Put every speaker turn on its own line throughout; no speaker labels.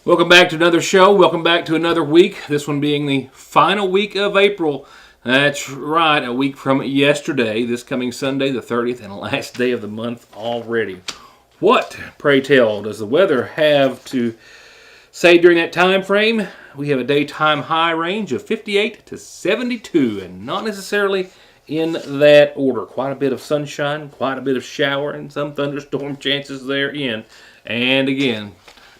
Welcome back to another show. Welcome back to another week. This one being the final week of April. That's right, a week from yesterday, this coming Sunday, the 30th, and last day of the month already. What, pray tell, does the weather have to say during that time frame? We have a daytime high range of 58 to 72, and not necessarily in that order. Quite a bit of sunshine, quite a bit of shower, and some thunderstorm chances therein. And again,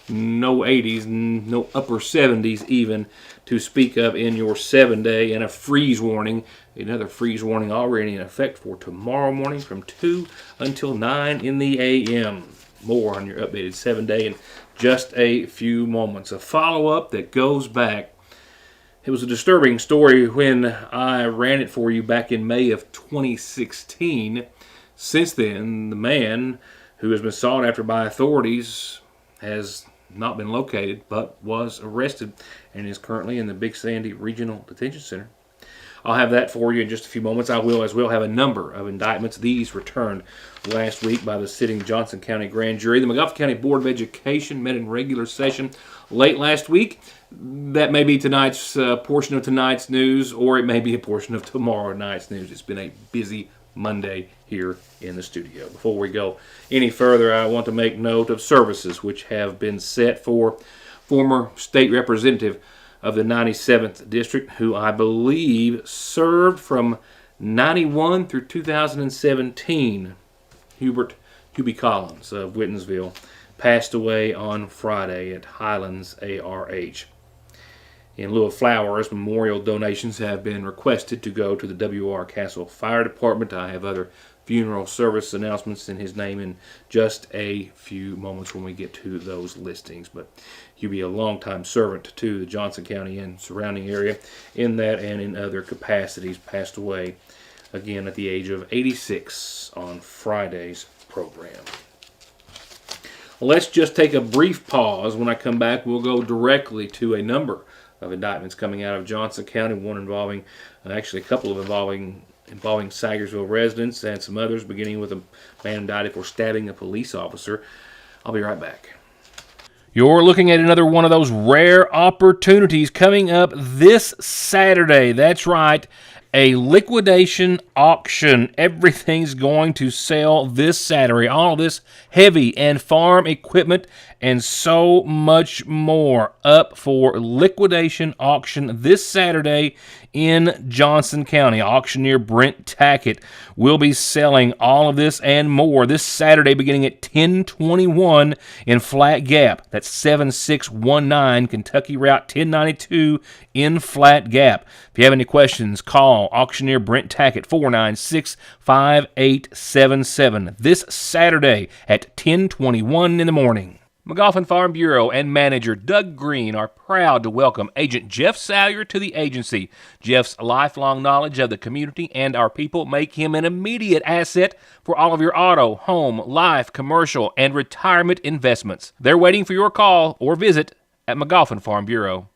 no 80s, no upper 70s even to speak of in your 7-day, and a freeze warning. Another freeze warning already in effect for tomorrow morning from 2 until 9 in the a.m. More on your updated 7-day in just a few moments. A follow-up that goes back. It was a disturbing story when I ran it for you back in May of 2016. Since then, the man who has been sought after by authorities has not been located, but was arrested and is currently in the Big Sandy Regional Detention Center. I'll have that for you in just a few moments. I will as well have a number of indictments. These returned last week by the sitting Johnson County Grand Jury. The McGoffin County Board of Education met in regular session late last week. That may be tonight's portion of tonight's news, or it may be a portion of tomorrow night's news. It's been a busy Monday here in the studio. Before we go any further, I want to make note of services which have been set for former state representative of the 97th District, who I believe served from 91 through 2017. Hubie Collins of Whitensville passed away on Friday at Highlands ARH. In lieu of flowers, memorial donations have been requested to go to the W.R. Castle Fire Department. I have other funeral service announcements in his name in just a few moments when we get to those listings. But he'll be a longtime servant to the Johnson County and surrounding area in that and in other capacities. Passed away again at the age of 86 on Friday's program. Let's just take a brief pause. When I come back, we'll go directly to a number of indictments coming out of Johnson County, one involving, actually a couple of involving Sagersville residents and some others, beginning with a man indicted for stabbing a police officer. I'll be right back. You're looking at another one of those rare opportunities coming up this Saturday. That's right, a liquidation auction. Everything's going to sell this Saturday. All this heavy and farm equipment and so much more up for liquidation auction this Saturday in Johnson County. Auctioneer Brent Tackett will be selling all of this and more this Saturday beginning at 10:21 in Flat Gap. That's 7619 Kentucky Route 1092 in Flat Gap. If you have any questions, call Auctioneer Brent Tackett 496-5877 this Saturday at 10:21 in the morning. McGoffin Farm Bureau and manager Doug Green are proud to welcome Agent Jeff Salyer to the agency. Jeff's lifelong knowledge of the community and our people make him an immediate asset for all of your auto, home, life, commercial, and retirement investments. They're waiting for your call or visit at McGoffin Farm Bureau.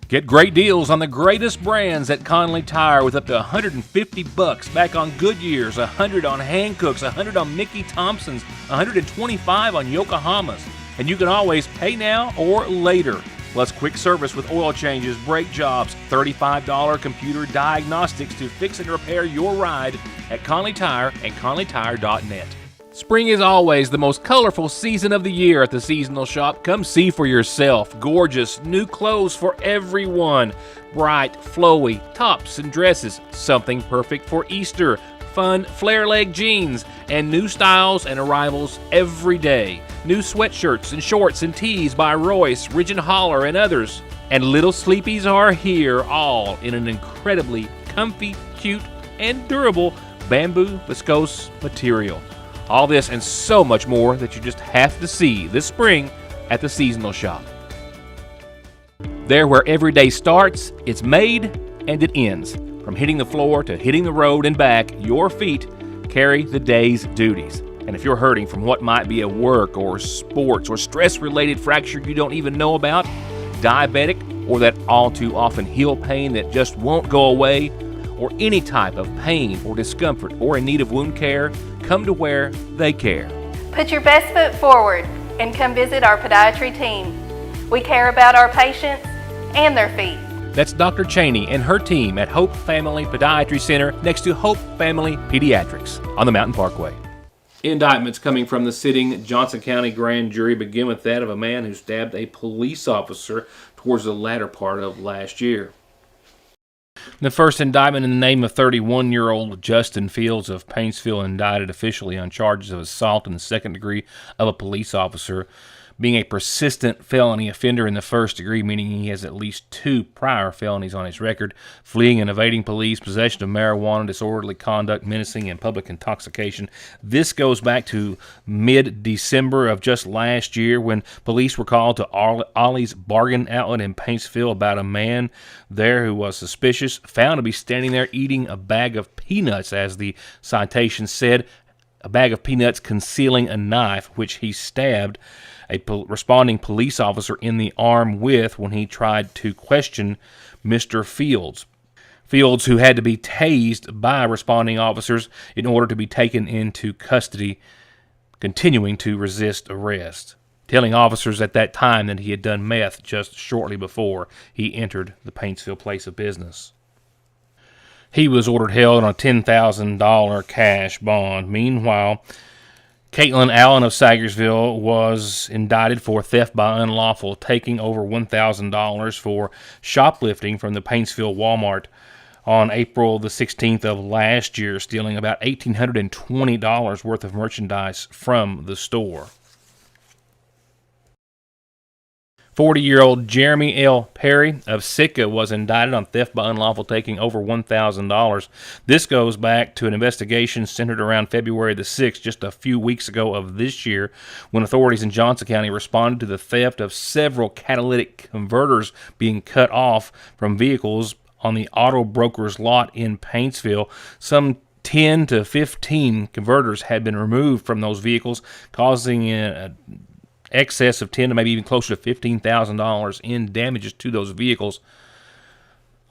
Get great deals on the greatest brands at Conley Tire with up to $150 back on Goodyears, $100 on Hancooks, $100 on Mickey Thompson's, $125 on Yokohamas. And you can always pay now or later. Plus quick service with oil changes, brake jobs, $35 computer diagnostics to fix and repair your ride at Conley Tire and ConleyTire.net. Spring is always the most colorful season of the year at the seasonal shop. Come see for yourself. Gorgeous new clothes for everyone. Bright, flowy tops and dresses. Something perfect for Easter. Fun flare leg jeans and new styles and arrivals every day. New sweatshirts and shorts and tees by Royce, Ridge and Holler, and others. And little sleepies are here, all in an incredibly comfy, cute, and durable bamboo viscose material. All this and so much more that you just have to see this spring at the seasonal shop. There where every day starts, it's made and it ends. From hitting the floor to hitting the road and back, your feet carry the day's duties. And if you're hurting from what might be a work or sports or stress-related fracture you don't even know about, diabetic, or that all too often heel pain that just won't go away, or any type of pain or discomfort or in need of wound care, come to where they care.
Put your best foot forward and come visit our podiatry team. We care about our patients and their feet.
That's Dr. Cheney and her team at Hope Family Podiatry Center next to Hope Family Pediatrics on the Mountain Parkway. Indictments coming from the sitting Johnson County grand jury begin with that of a man who stabbed a police officer towards the latter part of last year. The first indictment in the name of 31-year-old Justin Fields of Paintsville, indicted officially on charges of assault in the second degree of a police officer, being a persistent felony offender in the first degree, meaning he has at least 2 prior felonies on his record: fleeing and evading police, possession of marijuana, disorderly conduct, menacing, and public intoxication. This goes back to mid-December of just last year when police were called to Ollie's Bargain Outlet in Paintsville about a man there who was suspicious, found to be standing there eating a bag of peanuts, as the citation said, a bag of peanuts concealing a knife, which he stabbed a responding police officer in the arm with when he tried to question Mr. Fields. Fields, who had to be tased by responding officers in order to be taken into custody, continuing to resist arrest, telling officers at that time that he had done meth just shortly before he entered the Paintsville place of business. He was ordered held on a $10,000 cash bond. Meanwhile, Caitlin Allen of Sagersville was indicted for theft by unlawful taking, over $1,000 for shoplifting from the Paintsville Walmart on April the 16th of last year, stealing about $1,820 worth of merchandise from the store. 40-year-old Jeremy L. Perry of Sitka was indicted on theft by unlawful taking, over $1,000. This goes back to an investigation centered around February the 6th, just a few weeks ago of this year, when authorities in Johnson County responded to the theft of several catalytic converters being cut off from vehicles on the auto broker's lot in Paintsville. Some 10 to 15 converters had been removed from those vehicles, causing a excess of $10,000 to maybe even closer to $15,000 in damages to those vehicles.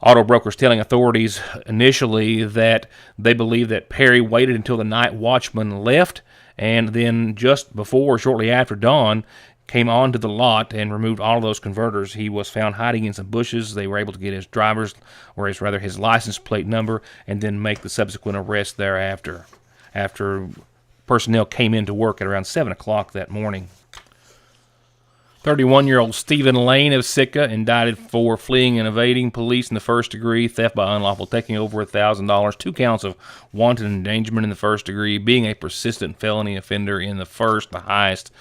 Auto brokers telling authorities initially that they believe that Perry waited until the night watchman left, and then just before or shortly after dawn came onto the lot and removed all of those converters. He was found hiding in some bushes. They were able to get his his license plate number, and then make the subsequent arrest thereafter, after personnel came into work at around 7 o'clock that morning. 31-year-old Stephen Lane of Sitka, indicted for fleeing and evading police in the first degree, theft by unlawful taking, over $1,000, 2 counts of wanton endangerment in the first degree, being a persistent felony offender in the first, the highest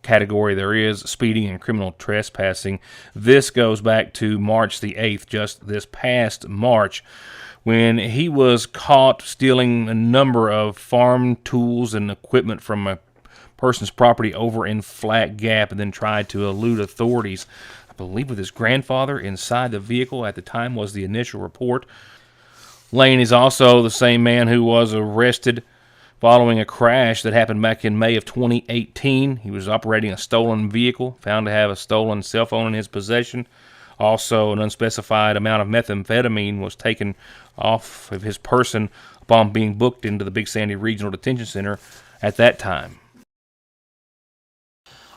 category there is, speeding and criminal trespassing. This goes back to March the 8th, just this past March, when he was caught stealing a number of farm tools and equipment from a person's property over in Flat Gap, and then tried to elude authorities, I believe with his grandfather inside the vehicle at the time, was the initial report. Lane is also the same man who was arrested following a crash that happened back in May of 2018. He was operating a stolen vehicle, found to have a stolen cell phone in his possession. Also, an unspecified amount of methamphetamine was taken off of his person upon being booked into the Big Sandy Regional Detention Center at that time.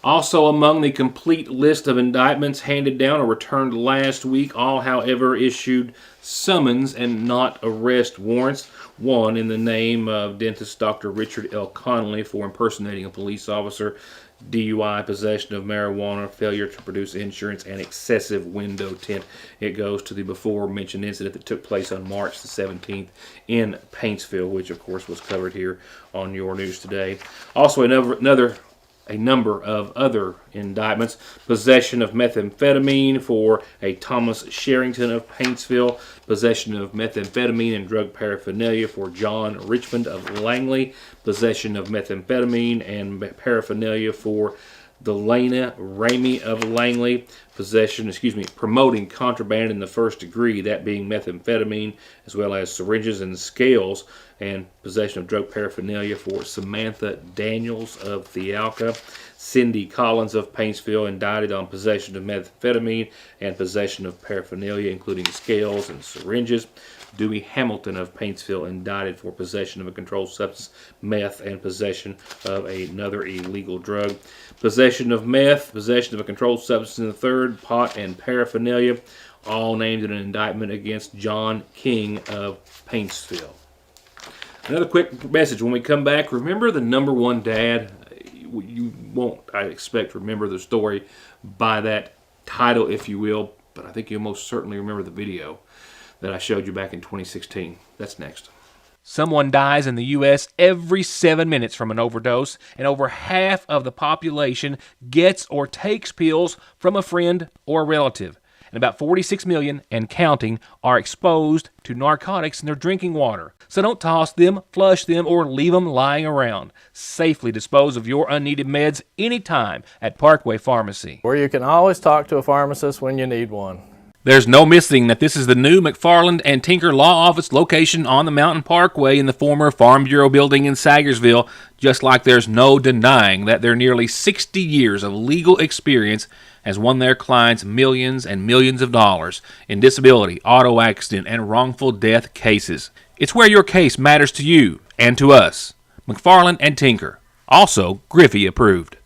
Also among the complete list of indictments handed down or returned last week, all, however, issued summons and not arrest warrants. One in the name of dentist Dr. Richard L. Connolly for impersonating a police officer, DUI, possession of marijuana, failure to produce insurance, and excessive window tint. It goes to the before-mentioned incident that took place on March the 17th in Paintsville, which, of course, was covered here on Your News Today. Also, a number of other indictments: possession of methamphetamine for a Thomas Sherrington of Paintsville, possession of methamphetamine and drug paraphernalia for John Richmond of Langley, possession of methamphetamine and paraphernalia for Delana Ramey of Langley, promoting contraband in the first degree, that being methamphetamine, as well as syringes and scales, and possession of drug paraphernalia for Samantha Daniels of Thealca. Cindy Collins of Paintsville, indicted on possession of methamphetamine and possession of paraphernalia, including scales and syringes. Dewey Hamilton of Paintsville, indicted for possession of a controlled substance, meth, and possession of another illegal drug. Possession of meth, possession of a controlled substance in the third, pot, and paraphernalia, all named in an indictment against John King of Paintsville. Another quick message when we come back. Remember the number one dad? You won't, I expect, remember the story by that title, if you will, but I think you'll most certainly remember the video that I showed you back in 2016. That's next. Someone dies in the U.S. every 7 minutes from an overdose, and over half of the population gets or takes pills from a friend or a relative. And about 46 million and counting are exposed to narcotics in their drinking water. So don't toss them, flush them, or leave them lying around. Safely dispose of your unneeded meds anytime at Parkway Pharmacy,
where you can always talk to a pharmacist when you need one.
There's no missing that this is the new McFarland and Tinker Law Office location on the Mountain Parkway in the former Farm Bureau building in Sagersville, just like there's no denying that their nearly 60 years of legal experience has won their clients millions and millions of dollars in disability, auto accident, and wrongful death cases. It's where your case matters to you and to us. McFarland and Tinker, also Griffey approved.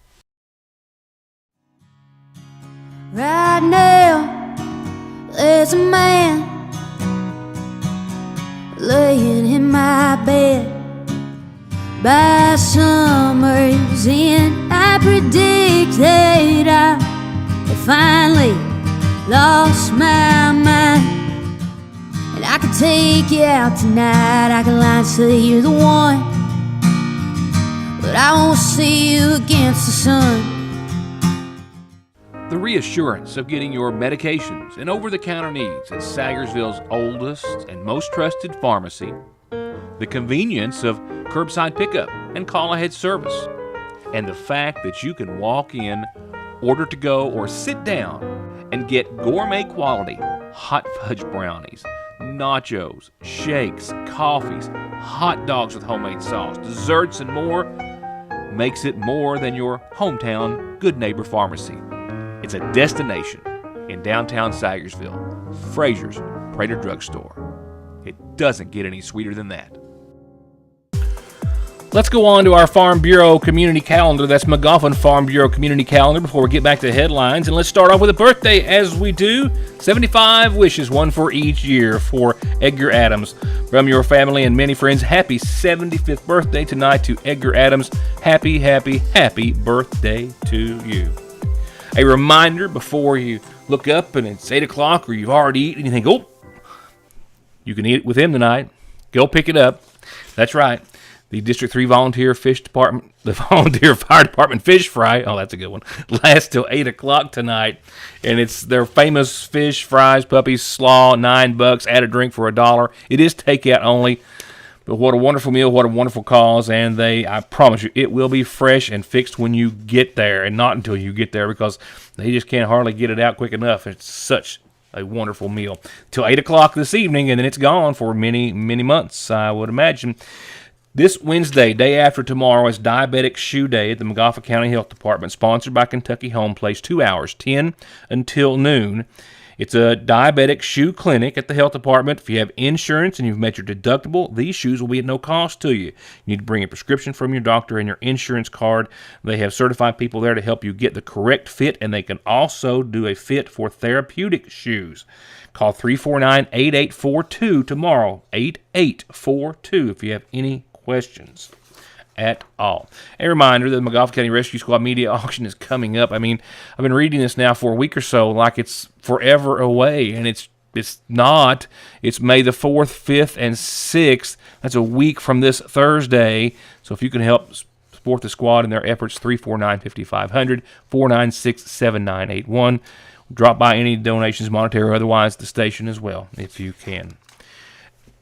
Right now, there's a man laying in my bed by summer's end. I predict that I have finally lost my mind, and I could take you out tonight. I can lie and say you're the one, but I won't see you against the sun.
The reassurance of getting your medications and over-the-counter needs at Sagersville's oldest and most trusted pharmacy. The convenience of curbside pickup and call-ahead service. And the fact that you can walk in, order to go, or sit down and get gourmet quality hot fudge brownies, nachos, shakes, coffees, hot dogs with homemade sauce, desserts, and more makes it more than your hometown Good Neighbor Pharmacy. It's a destination in downtown Sagersville, Frazier's Prater Drugstore. It doesn't get any sweeter than that. Let's go on to our Farm Bureau Community Calendar. That's McGoffin Farm Bureau Community Calendar before we get back to headlines. And let's start off with a birthday, as we do. 75 wishes, one for each year for Edgar Adams. From your family and many friends, happy 75th birthday tonight to Edgar Adams. Happy, happy, happy birthday to you. A reminder before you look up and it's 8 o'clock or you've already eaten and you think, oh, you can eat it with him tonight. Go pick it up. That's right. The District 3 Volunteer Fish Department, the Volunteer Fire Department Fish Fry, oh, that's a good one, lasts till 8 o'clock tonight. And it's their famous fish, fries, puppies, slaw, $9, add a drink for $1. It is takeout only. But what a wonderful meal, what a wonderful cause, and I promise you, it will be fresh and fixed when you get there, and not until you get there, because they just can't hardly get it out quick enough. It's such a wonderful meal. Till 8 o'clock this evening, and then it's gone for many, many months, I would imagine. This Wednesday, day after tomorrow, is Diabetic Shoe Day at the McGoffin County Health Department, sponsored by Kentucky Home Place, 2 hours, 10 until noon. It's a diabetic shoe clinic at the health department. If you have insurance and you've met your deductible, these shoes will be at no cost to you. You need to bring a prescription from your doctor and your insurance card. They have certified people there to help you get the correct fit, and they can also do a fit for therapeutic shoes. Call 349-8842 tomorrow, 8842, if you have any questions at all. A reminder that the McGoffin County Rescue Squad media auction is coming up. I mean, I've been reading this now for a week or so like it's forever away, and it's not. It's May the 4th, 5th, and 6th. That's a week from this Thursday. So if you can help support the squad in their efforts, 349-5500, 496-7981. Drop by any donations, monetary or otherwise, at the station as well, if you can.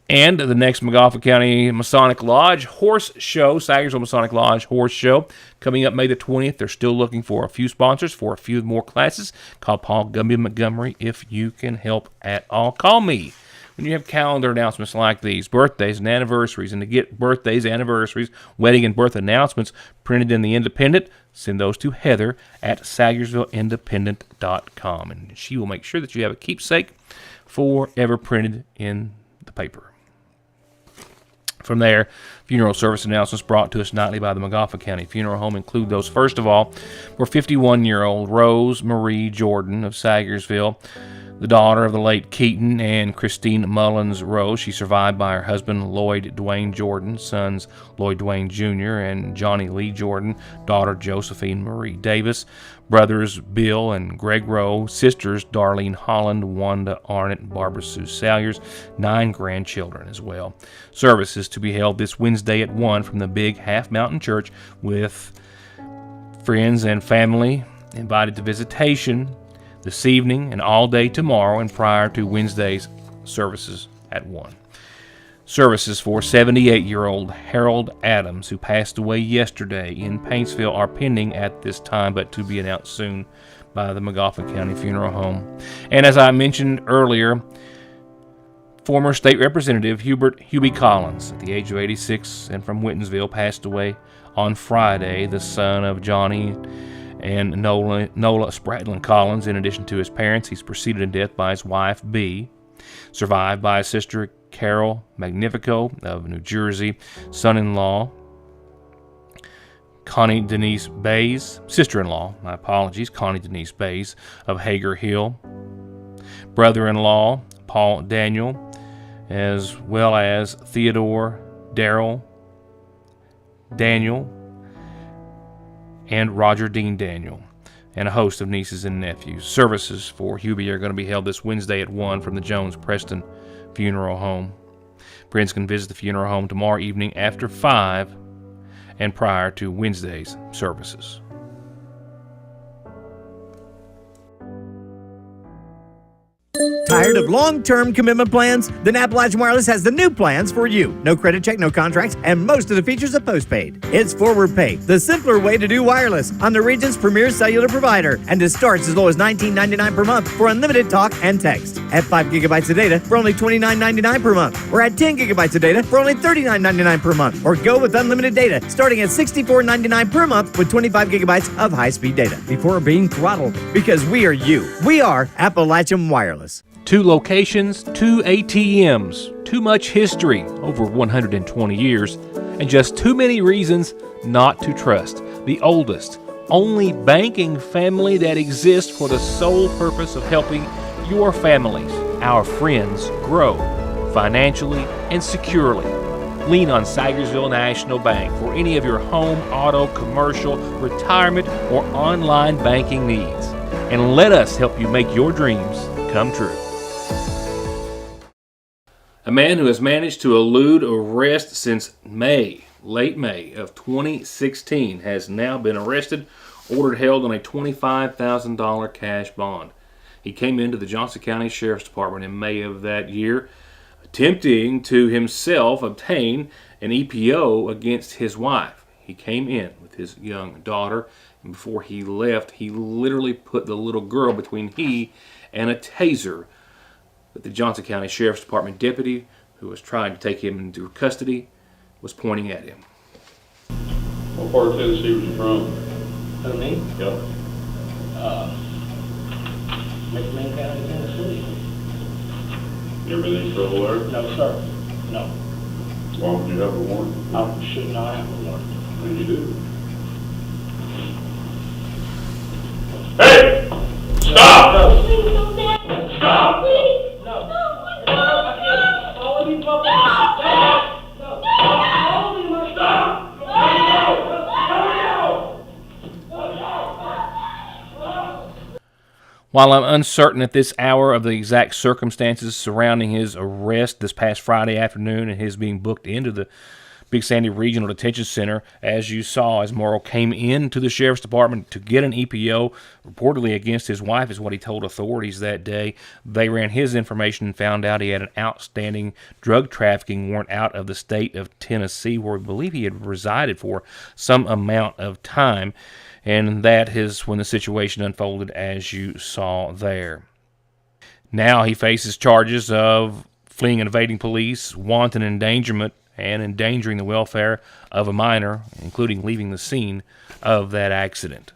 And the next McGoffin County Masonic Lodge Horse Show, Sagersville Masonic Lodge Horse Show, coming up May the 20th. They're still looking for a few sponsors for a few more classes. Call Paul Gumby Montgomery if you can help at all. Call me when you have calendar announcements like these, birthdays and anniversaries. And to get birthdays, anniversaries, wedding, and birth announcements printed in the Independent, send those to Heather at SagersvilleIndependent.com. And she will make sure that you have a keepsake forever printed in the the paper. From there, funeral service announcements brought to us nightly by the McGoffin County Funeral Home include those, first of all, for 51-year-old Rose Marie Jordan of Sagersville, the daughter of the late Keaton and Christine Mullins Rose. She's survived by her husband, Lloyd Dwayne Jordan, sons Lloyd Dwayne Jr. and Johnny Lee Jordan, daughter Josephine Marie Davis, brothers Bill and Greg Rowe, sisters Darlene Holland, Wanda Arnett, Barbara Sue Salyers, 9 grandchildren as well. Services to be held this Wednesday at 1 from the Big Half Mountain Church, with friends and family invited to visitation this evening and all day tomorrow and prior to Wednesday's services at 1. Services for 78-year-old Harold Adams, who passed away yesterday in Paintsville, are pending at this time, but to be announced soon by the McGoffin County Funeral Home. And as I mentioned earlier, former state representative Hubie Collins, at the age of 86 and from Whitensville, passed away on Friday, the son of Johnny and Nola Spradlin Collins. In addition to his parents, he's preceded in death by his wife, Bee, survived by his sister, Carol Magnifico of New Jersey, son-in-law, Connie Denise Bays, sister-in-law, Connie Denise Bays of Hager Hill, brother-in-law, Paul Daniel, as well as Theodore, Darrell, Daniel, and Roger Dean Daniel, and a host of nieces and nephews. Services for Hubie are going to be held this Wednesday at 1 from the Jones Preston Funeral Home. Friends can visit the funeral home tomorrow evening after 5 and prior to Wednesday's services.
Tired of long-term commitment plans? Then Appalachian Wireless has the new plans for you. No credit check, no contracts, and most of the features are postpaid. It's Forward Pay, the simpler way to do wireless on the region's premier cellular provider. And it starts as low as $19.99 per month for unlimited talk and text. At 5 gigabytes of data for only $29.99 per month. Or at 10 gigabytes of data for only $39.99 per month. Or go with unlimited data starting at $64.99 per month with 25 gigabytes of high-speed data before being throttled. Because we are you. We are Appalachian Wireless.
2 locations, 2 ATMs, too much history, over 120 years, and just too many reasons not to trust the oldest, only banking family that exists for the sole purpose of helping your families, our friends, grow financially and securely. Lean on Sagersville National Bank for any of your home, auto, commercial, retirement, or online banking needs. And let us help you make your dreams come true. A man who has managed to elude arrest since late May of 2016, has now been arrested, ordered held on a $25,000 cash bond. He came into the Johnson County Sheriff's Department in May of that year, attempting to himself obtain an EPO against his wife. He came in with his young daughter, and before he left, he literally put the little girl between he and a taser. But the Johnson County Sheriff's Department deputy, who was trying to take him into custody, was pointing at him.
What part of Tennessee was you from?
Who, me?
Yeah.
McMinn County, Tennessee.
You ever been in trouble there?
No, sir. No.
Why would you have a warrant?
I should not have a warrant.
And you do. Hey! Stop!
No.
Stop!
While I'm uncertain at this hour of the exact circumstances surrounding his arrest this past Friday afternoon and his being booked into the Big Sandy Regional Detention Center, as you saw, as Morrow came into the Sheriff's Department to get an EPO, reportedly against his wife, is what he told authorities that day. They ran his information and found out he had an outstanding drug trafficking warrant out of the state of Tennessee, where we believe he had resided for some amount of time. And that is when the situation unfolded as you saw there. Now he faces charges of fleeing and evading police, wanton endangerment, and endangering the welfare of a minor, including leaving the scene of that accident.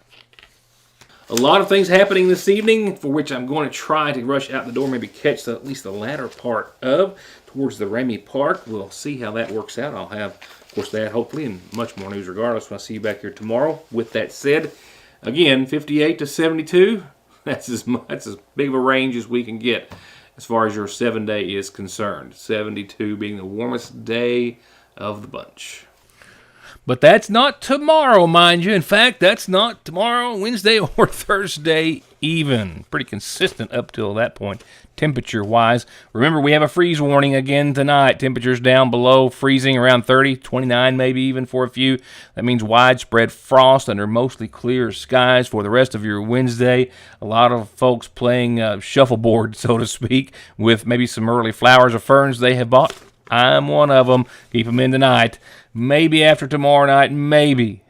a lot of things happening this evening, for which I'm going to try to rush out the door, maybe catch at least the latter part of, towards the Ramey Park. We'll see how that works out. I'll have, of course, that hopefully, and much more news regardless when I see you back here tomorrow. With that said, again, 58 to 72, that's as big of a range as we can get as far as your 7-day is concerned. 72 being the warmest day of the bunch. But that's not tomorrow, mind you. In fact, that's not tomorrow, Wednesday, or Thursday even. Pretty consistent up till that point, temperature-wise. Remember, we have a freeze warning again tonight. Temperatures down below freezing, around 30, 29 maybe even for a few. That means widespread frost under mostly clear skies for the rest of your Wednesday. A lot of folks playing shuffleboard, so to speak, with maybe some early flowers or ferns they have bought. I'm one of them. Keep them in tonight. Maybe after tomorrow night, maybe.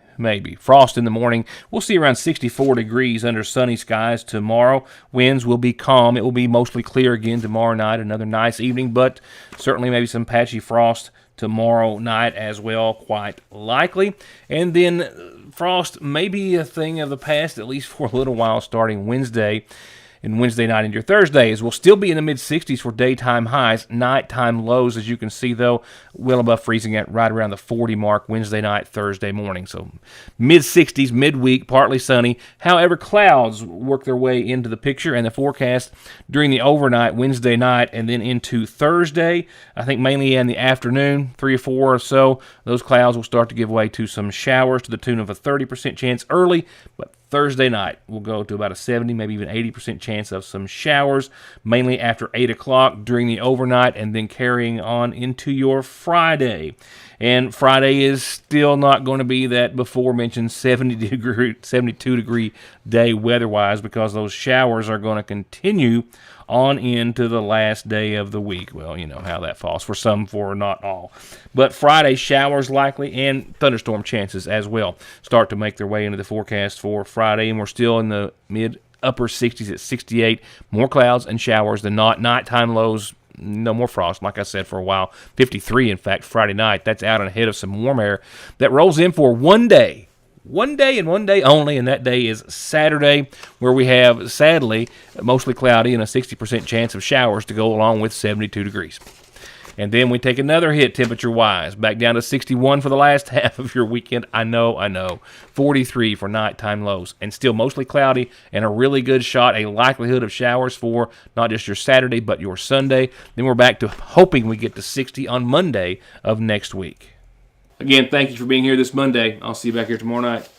Frost in the morning. We'll see around 64 degrees under sunny skies tomorrow. Winds will be calm. It will be mostly clear again tomorrow night. Another nice evening, but certainly maybe some patchy frost tomorrow night as well, quite likely. And then frost may be a thing of the past, at least for a little while, starting Wednesday. And Wednesday night into your Thursdays will still be in the mid-60s for daytime highs. Nighttime lows, as you can see, though, well above freezing at right around the 40 mark Wednesday night, Thursday morning. So mid-60s, midweek, partly sunny. However, clouds work their way into the picture, and the forecast during the overnight Wednesday night and then into Thursday, I think mainly in the afternoon, 3 or 4 or so, those clouds will start to give way to some showers to the tune of a 30% chance early, but Thursday night, we'll go to about a 70, maybe even 80% chance of some showers, mainly after 8 o'clock during the overnight, and then carrying on into your Friday. And Friday is still not going to be that before-mentioned 72-degree day weather-wise, because those showers are going to continue on into the last day of the week. Well, you know how that falls for some, for not all. But Friday, showers likely and thunderstorm chances as well start to make their way into the forecast for Friday, and we're still in the mid-upper 60s at 68. More clouds and showers than not. Nighttime lows, no more frost, like I said, for a while. 53, in fact, Friday night. That's out and ahead of some warm air that rolls in for one day. One day and one day only, and that day is Saturday, where we have, sadly, mostly cloudy and a 60% chance of showers to go along with 72 degrees. And then we take another hit temperature-wise, back down to 61 for the last half of your weekend. I know. 43 for nighttime lows, and still mostly cloudy and a really good shot, a likelihood of showers for not just your Saturday, but your Sunday. Then we're back to hoping we get to 60 on Monday of next week. Again, thank you for being here this Monday. I'll see you back here tomorrow night.